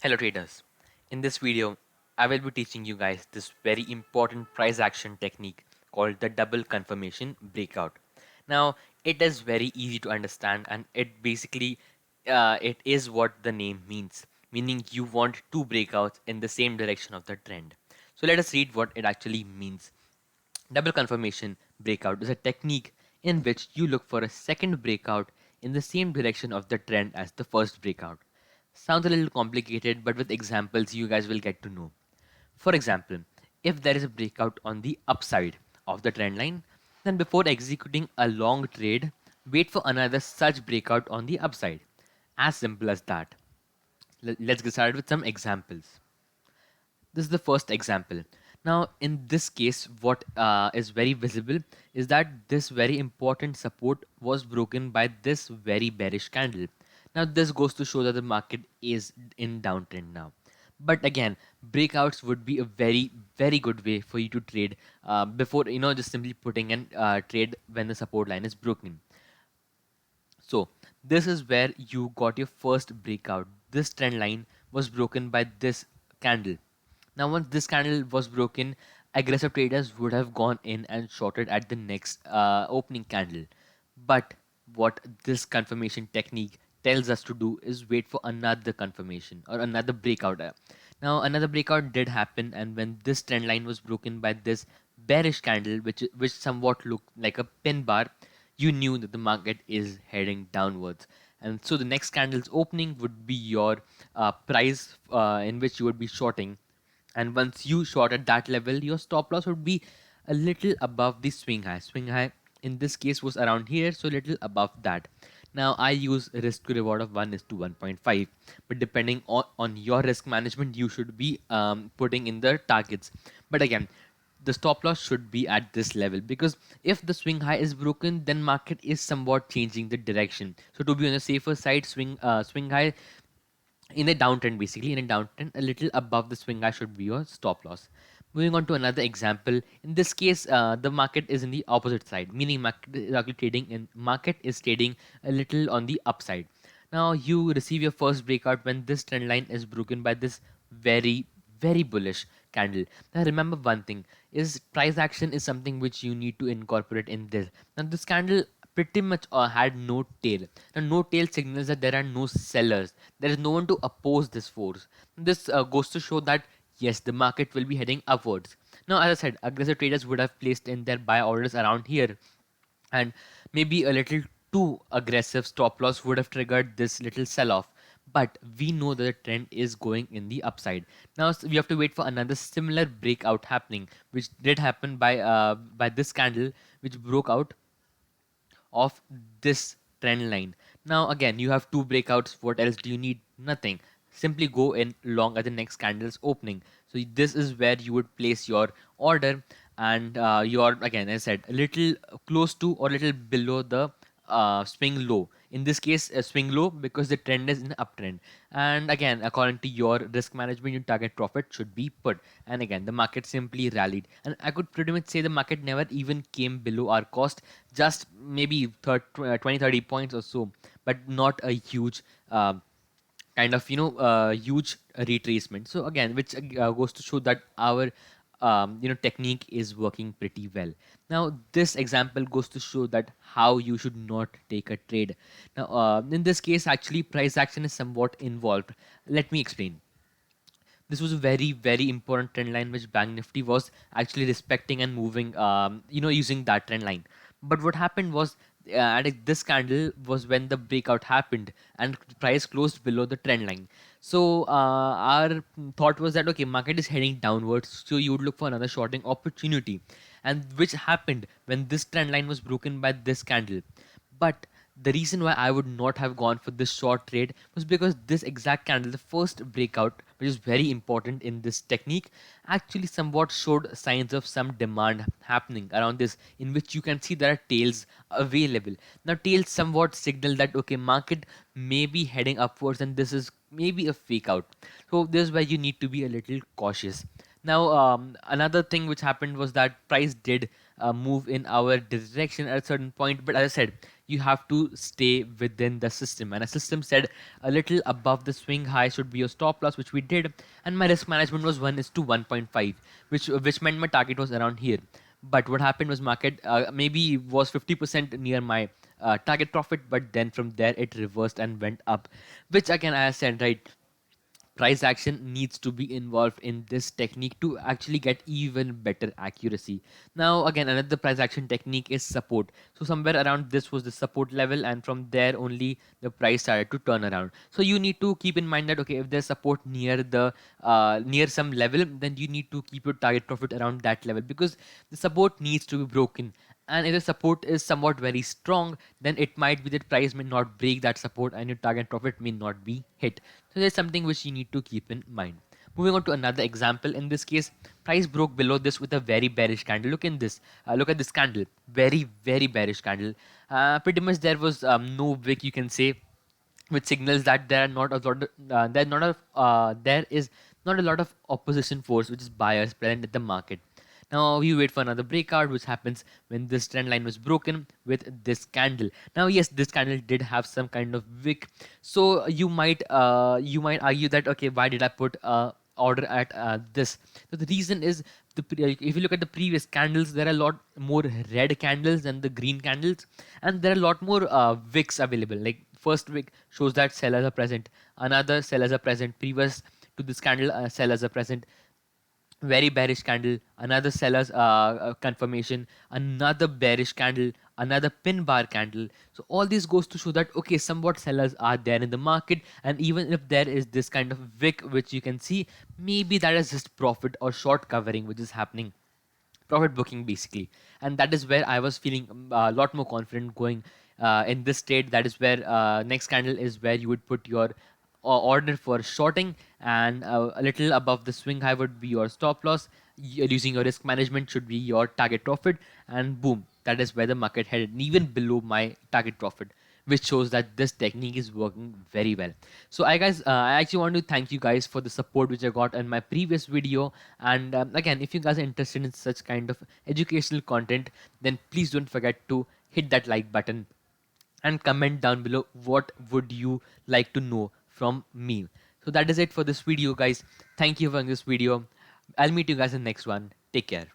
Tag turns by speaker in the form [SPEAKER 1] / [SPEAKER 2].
[SPEAKER 1] Hello traders. In this video, I will be teaching you guys this very important price action technique called the double confirmation breakout. Now, it is very easy to understand and it basically it is what the name means, meaning you want two breakouts in the same direction of the trend. So let us read what it actually means. Double confirmation breakout is a technique in which you look for a second breakout in the same direction of the trend as the first breakout. Sounds a little complicated, but with examples you guys will get to know. For example, if there is a breakout on the upside of the trend line, then before executing a long trade, wait for another such breakout on the upside. As simple as that. Let's get started with some examples. This is the first example. Now, in this case, what is very visible is that this very important support was broken by this very bearish candle. Now, this goes to show that the market is in downtrend now. But again, breakouts would be a very, very good way for you to trade before, just simply putting an trade when the support line is broken. So, this is where you got your first breakout. This trend line was broken by this candle. Now, once this candle was broken, aggressive traders would have gone in and shorted at the next opening candle. But what this confirmation technique tells us to do is wait for another confirmation or another breakout. Now, another breakout did happen, and when this trend line was broken by this bearish candle, which somewhat looked like a pin bar, you knew that the market is heading downwards. And so the next candle's opening would be your price in which you would be shorting, and once you short at that level, your stop loss would be a little above the swing high. Swing high in this case was around here, so little above that. Now I use risk to reward of 1 is to 1.5, but depending on your risk management, you should be putting in the targets. But again, the stop loss should be at this level, because if the swing high is broken, then market is somewhat changing the direction. So to be on the safer side, swing high in a downtrend, basically in a downtrend a little above the swing high should be your stop loss. Moving on to another example. In this case, the market is in the opposite side, meaning market is trading a little on the upside. Now you receive your first breakout when this trend line is broken by this very, very bullish candle. Now remember one thing is price action is something which you need to incorporate in this. Now this candle pretty much had no tail. Now no tail signals that there are no sellers. There is no one to oppose this force. This goes to show that yes, the market will be heading upwards. Now, as I said, aggressive traders would have placed in their buy orders around here, and maybe a little too aggressive stop loss would have triggered this little sell off. But we know that the trend is going in the upside. Now we have to wait for another similar breakout happening, which did happen by this candle, which broke out of this trend line. Now again, you have two breakouts. What else do you need? Nothing. Simply go in long at the next candle's opening. So this is where you would place your order, and your, again, as I said, a little close to or a little below the swing low. In this case, a swing low, because the trend is in the uptrend. And again, according to your risk management, your target profit should be put. And again, the market simply rallied, and I could pretty much say the market never even came below our cost, just maybe 20 30 points or so, but not a huge kind of huge retracement. So again, which goes to show that our technique is working pretty well. Now this example goes to show that how you should not take a trade. Now in this case, actually price action is somewhat involved. Let me explain. This was a very, very important trend line which Bank Nifty was actually respecting and moving, using that trend line. But what happened was, this candle was when the breakout happened and price closed below the trend line. So our thought was that okay, market is heading downwards, so you would look for another shorting opportunity, and which happened when this trend line was broken by this candle. But the reason why I would not have gone for this short trade was because this exact candle, the first breakout, which is very important in this technique, actually somewhat showed signs of some demand happening around this, in which you can see there are tails available. Now, tails somewhat signal that okay, market may be heading upwards, and this is maybe a fake out. So this is where you need to be a little cautious. Now, another thing which happened was that price did move in our direction at a certain point, but as I said, you have to stay within the system. And a system said a little above the swing high should be your stop loss, which we did. And my risk management was 1 is to 1.5, which meant my target was around here. But what happened was market maybe was 50% near my target profit, but then from there it reversed and went up, which again I said, right, price action needs to be involved in this technique to actually get even better accuracy. Now again, another price action technique is support. So somewhere around this was the support level, and from there only the price started to turn around. So you need to keep in mind that okay, if there's support near the near some level, then you need to keep your target profit around that level, because the support needs to be broken. And if the support is somewhat very strong, then it might be that price may not break that support and your target profit may not be hit. So there's something which you need to keep in mind. Moving on to another example. In this case, price broke below this with a very bearish candle. Look in this. Look at this candle. Very bearish candle. Pretty much there was no wick, you can say, which signals that there are not a lot. There is not a lot of opposition force, which is buyers present in the market. Now we wait for another breakout, which happens when this trend line was broken with this candle. Now yes, this candle did have some kind of wick, so you might argue that okay, why did I put order at this? So the reason is if you look at the previous candles, there are a lot more red candles than the green candles, and there are a lot more wicks available. Like first wick shows that sellers are present, another sellers are present. Previous to this candle, sellers are present. Very bearish candle, another seller's confirmation, another bearish candle, another pin bar candle. So all this goes to show that okay, somewhat sellers are there in the market, and even if there is this kind of wick which you can see, maybe that is just profit or short covering which is happening, profit booking basically. And that is where I was feeling a lot more confident going in this state. That is where next candle is where you would put your order for shorting, and a little above the swing high would be your stop loss. Using your risk management should be your target profit, and boom, that is where the market headed, even below my target profit, which shows that this technique is working very well. So I actually want to thank you guys for the support which I got in my previous video. And again, if you guys are interested in such kind of educational content, then please don't forget to hit that like button and comment down below what would you like to know from me. So that is it for this video, guys. Thank you for this video. I'll meet you guys in the next one. Take care.